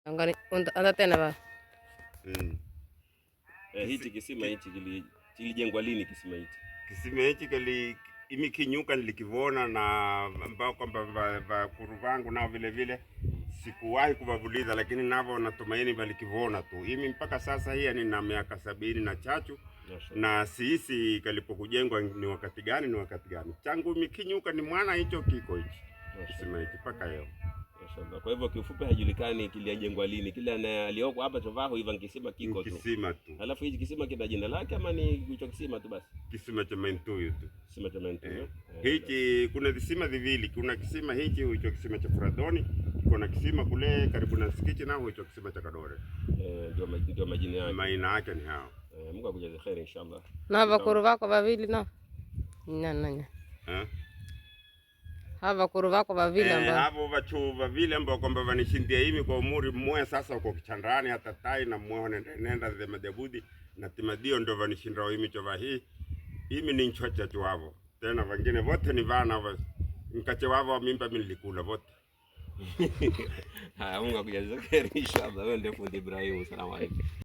Angani anda tena ba. Hichi kisima hichi kilijengwa lini kisima hichi? Kisima hichi imikinyuka nilikivona na ambao kwamba bakuru vangu nao vile vile sikuwahi kubavuliza, lakini navo natumaini balikivona tu. Imi mpaka sasa hii nina miaka 70 na chachu na sisi kalipokujengwa ni wakati gani changu mikinyuka ni mwana hicho kiko hichi kisima hichi mpaka leo. Kwa hivyo kiufupi hajulikani kilijengwa lini. Kila aliyoko hapa Chovaho hivi kisima kiko tu. Kisima tu. Alafu hichi kisima kina jina lake ama ni hicho kisima tu basi? Kisima cha Mentuyu tu. Kisima cha Mentuyu. Hichi kuna visima viwili. Kuna kisima hichi hicho kisima cha Fradoni, kuna kisima kule karibu na Sikichi nao hicho kisima cha Kadore. Ndio majina yake. Majina yake ni hao. Mungu akujaze kheri inshallah. Na bakuru vako bavili na. Nanya. Bakuru vako bavili ambao hapo bachu bavili ambao kwamba vanishindia hivi kwa umuri mmoja sasa uko kichandani hata tai na mmoja nenda ze madebudi na timadio ndo vanishinda hivi chova hii ni nchocha tu wavo tena wengine wote ni vana wa nikache wavo mimba mimi nilikula wote. Mungu akujaze kheri inshallah. Wewe ndio fundi Ibrahim. Asalamu alaykum.